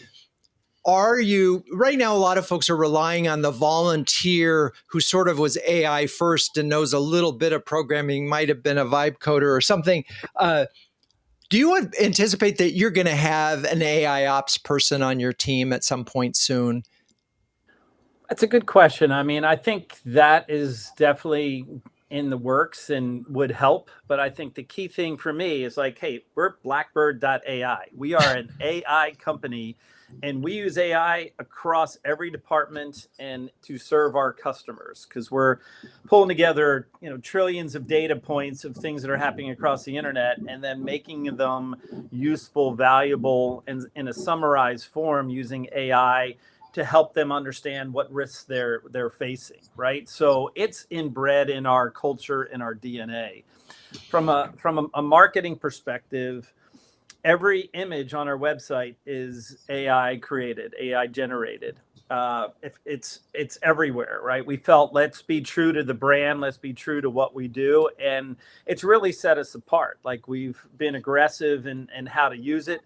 right now, a lot of folks are relying on the volunteer who sort of was AI first and knows a little bit of programming, might have been a vibe coder or something. Do you anticipate that you're going to have an AI ops person on your team at some point soon? That's a good question. I mean, I think that is definitely in the works and would help. But I think the key thing for me is like, hey, we're BLACKBIRD.AI. We are an AI company, and we use AI across every department and to serve our customers because we're pulling together, trillions of data points of things that are happening across the internet and then making them useful, valuable, and in a summarized form using AI to help them understand what risks they're facing, right? So it's inbred in our culture, in our DNA. From a marketing perspective, every image on our website is AI created, AI generated. If it's everywhere, right? We felt let's be true to the brand, let's be true to what we do, and it's really set us apart. Like we've been aggressive in how to use it.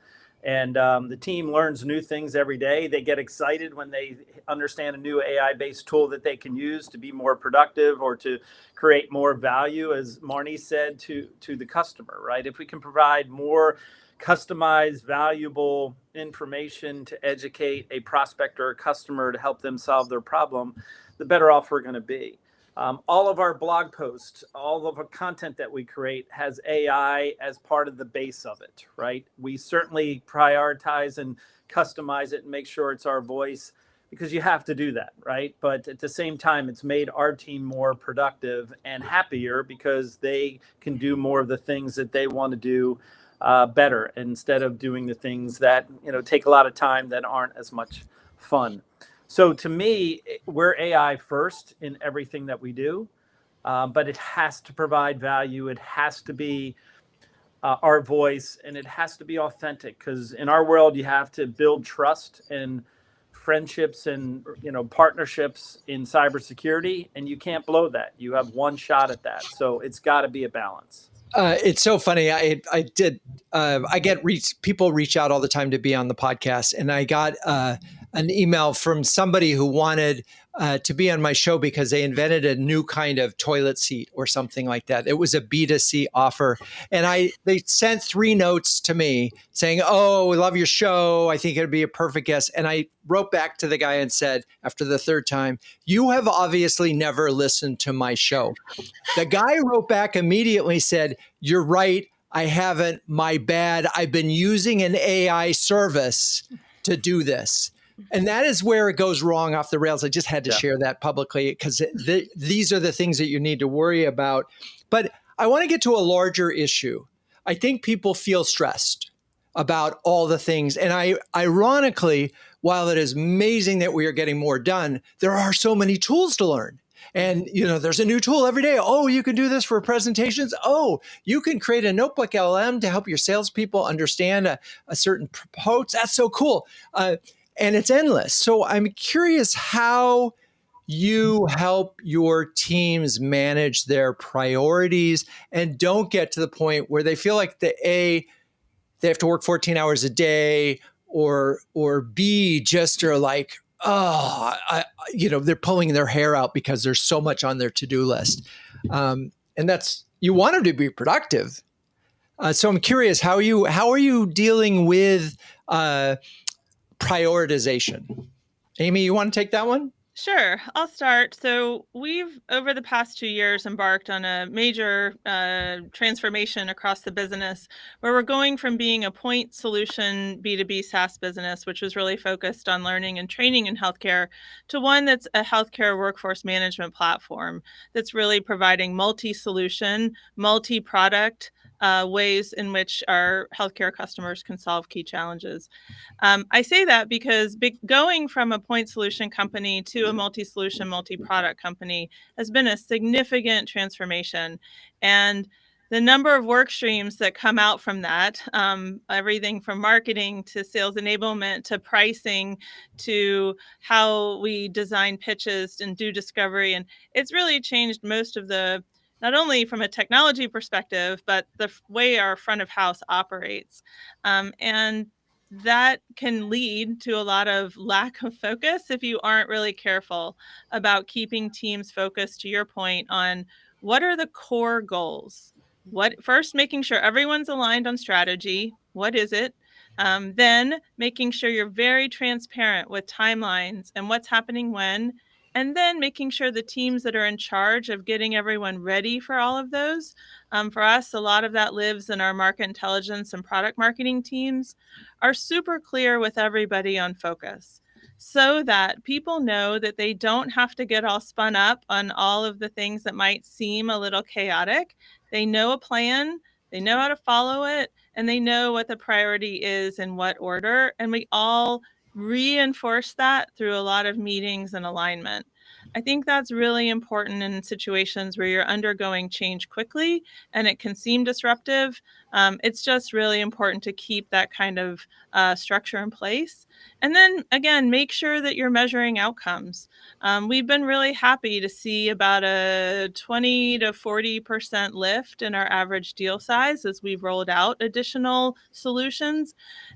And the team learns new things every day. They get excited when they understand a new AI-based tool that they can use to be more productive or to create more value, as Marni said, to the customer, right? If we can provide more customized, valuable information to educate a prospect or a customer to help them solve their problem, the better off we're going to be. All of our blog posts, all of our content that we create has AI as part of the base of it, right? We certainly prioritize and customize it and make sure it's our voice because you have to do that, right? But at the same time, it's made our team more productive and happier because they can do more of the things that they want to do better instead of doing the things that take a lot of time that aren't as much fun. So to me, we're AI first in everything that we do, but it has to provide value. It has to be our voice, and it has to be authentic because in our world, you have to build trust and friendships and partnerships in cybersecurity, and you can't blow that. You have one shot at that, so it's got to be a balance. It's so funny. I get people reach out all the time to be on the podcast, and I got an email from somebody who wanted to be on my show because they invented a new kind of toilet seat or something like that. It was a B2C offer, and they sent 3 notes to me saying, "Oh, we love your show. I think it'd be a perfect guest." And I wrote back to the guy and said, after the 3rd time, "You have obviously never listened to my show." The guy wrote back immediately, said, "You're right. I haven't. My bad. I've been using an AI service to do this." And that is where it goes wrong off the rails. I just had to share that publicly because these are the things that you need to worry about. But I want to get to a larger issue. I think people feel stressed about all the things. And ironically, while it is amazing that we are getting more done, there are so many tools to learn. And, there's a new tool every day. Oh, you can do this for presentations. Oh, you can create a notebook LM to help your salespeople understand a certain approach. That's so cool. And it's endless. So I'm curious how you help your teams manage their priorities and don't get to the point where they feel like they have to work 14 hours a day, or B, just are like, they're pulling their hair out because there's so much on their to-do list. And that's, you want them to be productive. So I'm curious, how are you dealing with prioritization? Amy, you want to take that one? Sure, I'll start. So we've, over the past 2 years, embarked on a major transformation across the business, where we're going from being a point solution B2B SaaS business, which was really focused on learning and training in healthcare, to one that's a healthcare workforce management platform that's really providing multi-solution, multi-product ways in which our healthcare customers can solve key challenges. I say that because going from a point solution company to a multi-solution, multi-product company has been a significant transformation. And the number of work streams that come out from that, everything from marketing to sales enablement to pricing to how we design pitches and do discovery. And it's really changed most of the, not only from a technology perspective, but the way our front of house operates. And that can lead to a lot of lack of focus if you aren't really careful about keeping teams focused, to your point, on what are the core goals. First, making sure everyone's aligned on strategy. What is it? Then making sure you're very transparent with timelines and what's happening when. And then making sure the teams that are in charge of getting everyone ready for all of those. For us, a lot of that lives in our market intelligence and product marketing teams, are super clear with everybody on focus, so that people know that they don't have to get all spun up on all of the things that might seem a little chaotic. They know a plan, they know how to follow it, and they know what the priority is in what order. And we all reinforce that through a lot of meetings and alignment. I think that's really important in situations where you're undergoing change quickly and it can seem disruptive. It's just really important to keep that kind of structure in place. And then again, make sure that you're measuring outcomes. We've been really happy to see about a 20 to 40% lift in our average deal size as we've rolled out additional solutions.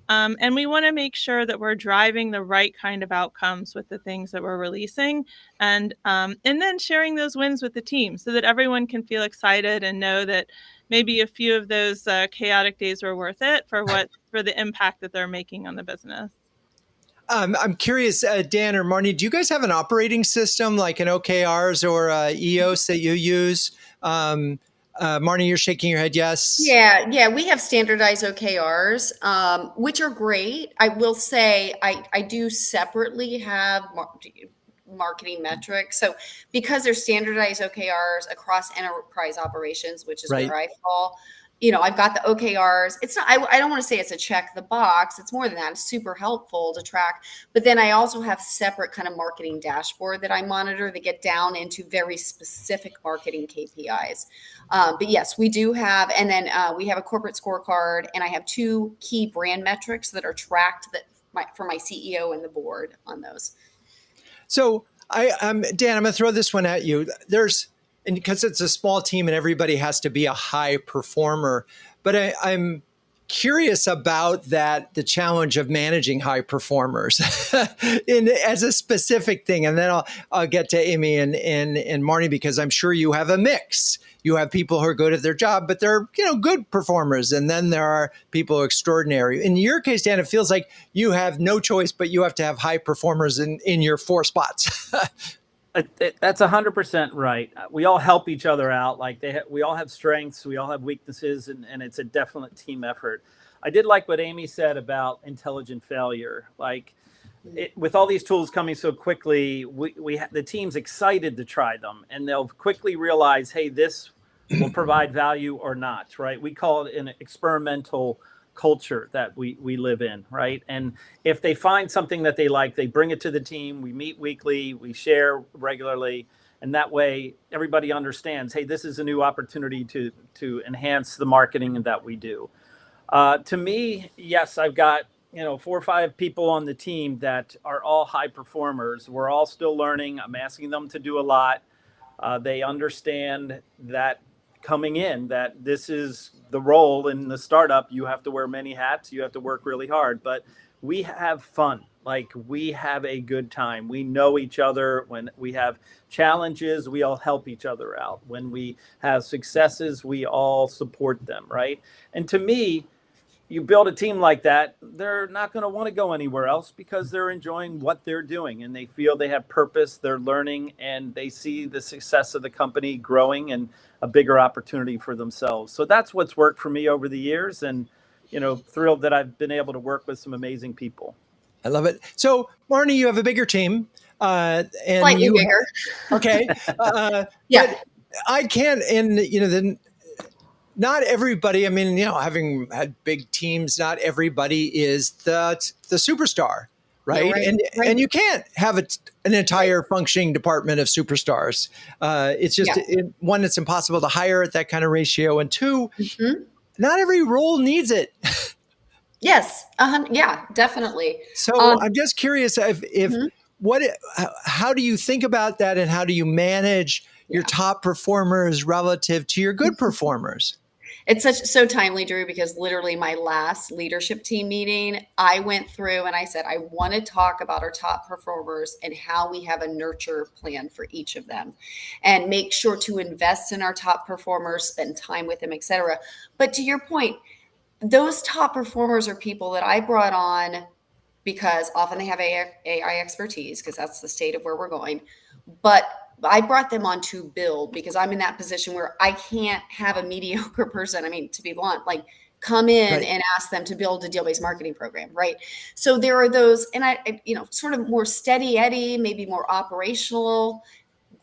And we want to make sure that we're driving the right kind of outcomes with the things that we're releasing, and then sharing those wins with the team so that everyone can feel excited and know that maybe a few of those chaotic days were worth it for the impact that they're making on the business. I'm curious, Dan or Marni, do you guys have an operating system like an OKRs or EOS that you use? Marni, you're shaking your head yes. Yeah, we have standardized OKRs, which are great. I will say I do separately have marketing metrics. So because they're standardized OKRs across enterprise operations, which is Right. where I fall, I've got the OKRs. It's not, I don't want to say it's a check the box. It's more than that. It's super helpful to track. But then I also have separate kind of marketing dashboard that I monitor that get down into very specific marketing KPIs. But yes, we do have, and then we have a corporate scorecard, and I have 2 key brand metrics that are tracked for my CEO and the board on those. So Dan, I'm going to throw this one at you. And because it's a small team and everybody has to be a high performer, but I'm curious about the challenge of managing high performers as a specific thing. And then I'll get to Amy and Marni, because I'm sure you have a mix. You have people who are good at their job, but they're good performers. And then there are people who are extraordinary. In your case, Dan, it feels like you have no choice, but you have to have high performers in your 4 spots. That's 100% right. We all help each other out. Like we all have strengths, we all have weaknesses, and it's a definite team effort. I did like what Amy said about intelligent failure. Like with all these tools coming so quickly, the team's excited to try them, and they'll quickly realize, hey, this will provide value or not, right? We call it an experimental culture that we live in, right? And if they find something that they like, they bring it to the team. We meet weekly, we share regularly, and that way everybody understands, hey, this is a new opportunity to enhance the marketing that we do. To me, yes, I've got 4 or 5 people on the team that are all high performers. We're all still learning. I'm asking them to do a lot. They understand that coming in, that this is the role in the startup. You have to wear many hats. You have to work really hard, but we have fun. Like, we have a good time. We know each other. When we have challenges, we all help each other out. When we have successes, we all support them, right? And to me, you build a team like that, they're not going to want to go anywhere else because they're enjoying what they're doing and they feel they have purpose, they're learning, and they see the success of the company growing and a bigger opportunity for themselves. So that's what's worked for me over the years, and thrilled that I've been able to work with some amazing people. I love it. So, Marni, you have a bigger team, and Slightly bigger. Okay, Yeah. but I can't, and not everybody. I mean, having had big teams, not everybody is the superstar, right? Right, And right. and you can't have an entire functioning department of superstars. It's just one, it's impossible to hire at that kind of ratio, and two, not every role needs it. Yes. Yeah, definitely. So I'm just curious if how do you think about that, and how do you manage your top performers relative to your good performers? It's so timely, Drew, because literally my last leadership team meeting, I went through and I said, I want to talk about our top performers and how we have a nurture plan for each of them, and make sure to invest in our top performers, spend time with them, et cetera. But to your point, those top performers are people that I brought on because often they have AI expertise, because that's the state of where we're going. But I brought them on to build, because I'm in that position where I can't have a mediocre person, I mean, to be blunt, like come in and ask them to build a deal-based marketing program, right? So there are those, and I sort of more steady Eddie, maybe more operational,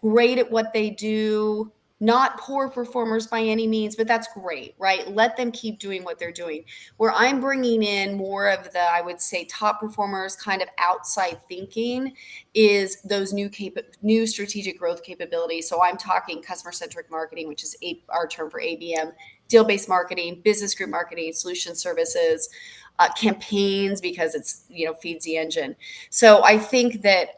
great at what they do, not poor performers by any means, but that's great, right? Let them keep doing what they're doing. Where I'm bringing in more of the, I would say, top performers, kind of outside thinking, is those new strategic growth capabilities. So I'm talking customer-centric marketing, which is our term for ABM, deal-based marketing, business group marketing, solution services, campaigns, because it's, feeds the engine. So I think that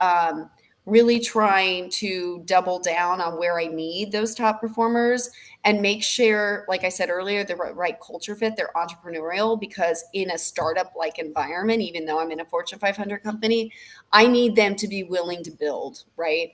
really trying to double down on where I need those top performers and make sure, like I said earlier, the right culture fit, they're entrepreneurial, because in a startup-like environment, even though I'm in a Fortune 500 company, I need them to be willing to build, right?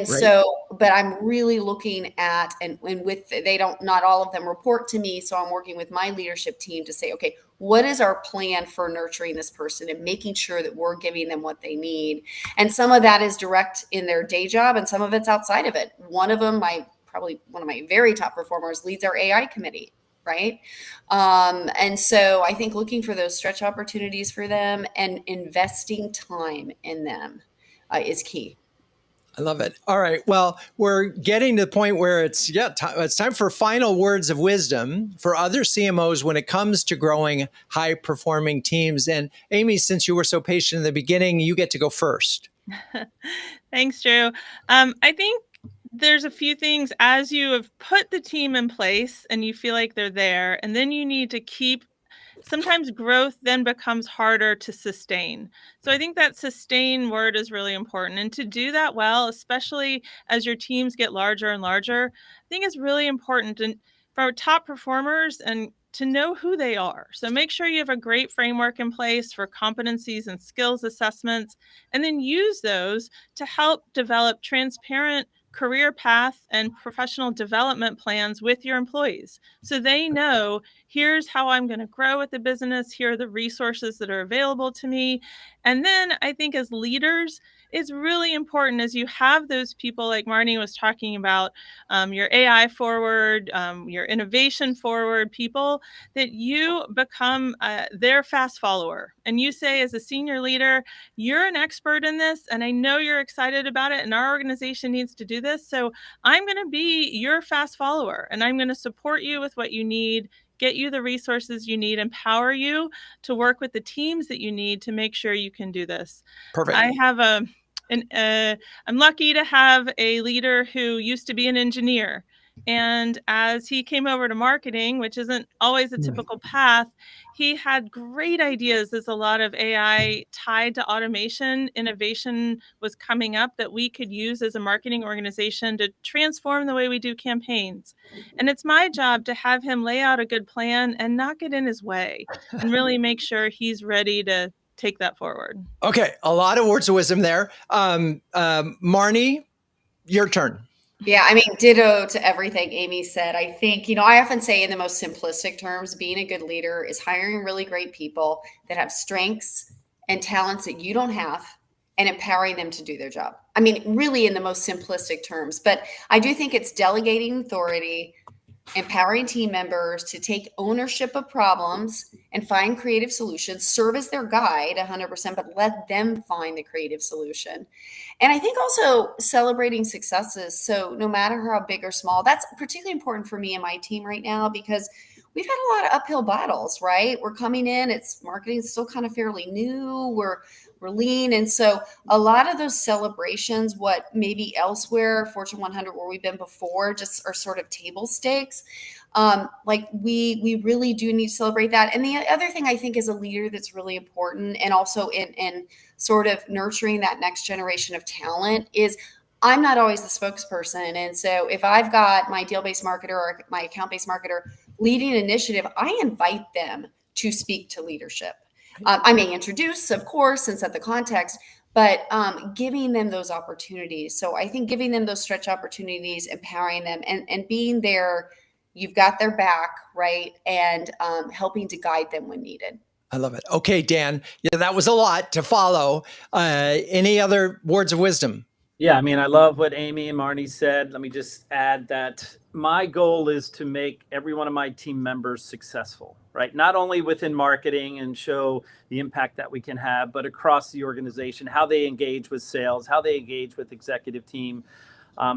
So, but I'm really looking at, and with, not all of them report to me. So I'm working with my leadership team to say, okay, what is our plan for nurturing this person and making sure that we're giving them what they need? And some of that is direct in their day job, and some of it's outside of it. One of them, probably one of my very top performers, leads our AI committee, right? And so I think looking for those stretch opportunities for them and investing time in them is key. I love it. All right. Well, we're getting to the point where it's time for final words of wisdom for other CMOs when it comes to growing high performing teams. And Amy, since you were so patient in the beginning, you get to go first. Thanks, Drew. I think there's a few things as you have put the team in place and you feel like they're there, and then you need to keep. Sometimes growth then becomes harder to sustain. So I think that sustain word is really important. And to do that well, especially as your teams get larger and larger, I think it's really important for our top performers and to know who they are. So make sure you have a great framework in place for competencies and skills assessments, and then use those to help develop transparent career path and professional development plans with your employees. So they know, here's how I'm going to grow with the business. Here are the resources that are available to me. And then I think as leaders, it's really important as you have those people like Marni was talking about, your AI forward, your innovation forward people, that you become their fast follower. And you say, as a senior leader, you're an expert in this, and I know you're excited about it, and our organization needs to do this. So I'm going to be your fast follower, and I'm going to support you with what you need, get you the resources you need, empower you to work with the teams that you need to make sure you can do this. Perfect. I have I'm lucky to have a leader who used to be an engineer, And as he came over to marketing, which isn't always a typical path, he had great ideas as a lot of AI tied to automation innovation was coming up that we could use as a marketing organization to transform the way we do campaigns. And it's my job to have him lay out a good plan and not get in his way and really make sure he's ready to take that forward. Okay, a lot of words of wisdom there. Marni, your turn. Yeah, I mean, ditto to everything Amy said. I think, I often say in the most simplistic terms, being a good leader is hiring really great people that have strengths and talents that you don't have and empowering them to do their job. I mean, really in the most simplistic terms, but I do think it's delegating authority, empowering team members to take ownership of problems and find creative solutions, serve as their guide 100%, but let them find the creative solution. And I think also celebrating successes. So no matter how big or small, that's particularly important for me and my team right now, because we've had a lot of uphill battles, right? We're coming in, marketing is still kind of fairly new. We're lean. And so a lot of those celebrations, what maybe elsewhere, Fortune 100, where we've been before, just are sort of table stakes. We really do need to celebrate that. And the other thing I think is a leader that's really important, and also in sort of nurturing that next generation of talent, is I'm not always the spokesperson. And so if I've got my deal-based marketer or my account-based marketer leading an initiative, I invite them to speak to leadership. I may introduce, of course, and set the context, but giving them those opportunities. So I think giving them those stretch opportunities, empowering them, and being there, you've got their back, right? And helping to guide them when needed. I love it. Okay, Dan, that was a lot to follow. Any other words of wisdom? Yeah, I mean, I love what Amy and Marni said. Let me just add that my goal is to make every one of my team members successful, right? Not only within marketing and show the impact that we can have, but across the organization, how they engage with sales, how they engage with executive team,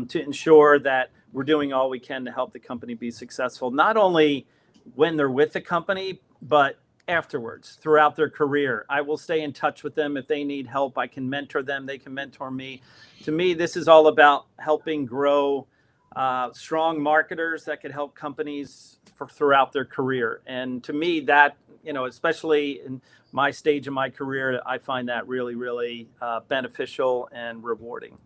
to ensure that we're doing all we can to help the company be successful, not only when they're with the company, but afterwards, throughout their career. I will stay in touch with them. If they need help, I can mentor them. They can mentor me. To me, this is all about helping grow strong marketers that could help companies throughout their career. And to me, that, especially in my stage of my career, I find that really, really beneficial and rewarding.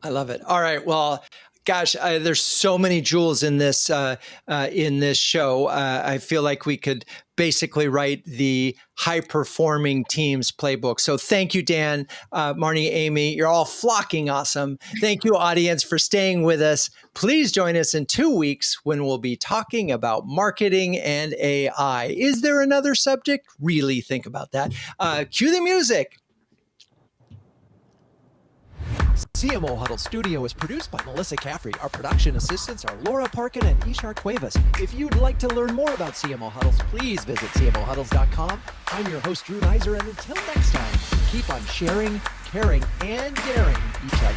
I love it. All right. Well, gosh, there's so many jewels in this show. I feel like we could basically write the high-performing teams playbook. So thank you, Dan, Marni, Amy. You're all flocking awesome. Thank you, audience, for staying with us. Please join us in 2 weeks when we'll be talking about marketing and AI. Is there another subject? Really think about that. Cue the music. CMO Huddles Studio is produced by Melissa Caffrey. Our production assistants are Laura Parkin and Ishar Cuevas. If you'd like to learn more about CMO Huddles, please visit CMOHuddles.com. I'm your host, Drew Neiser, and until next time, keep on sharing, caring, and daring each other.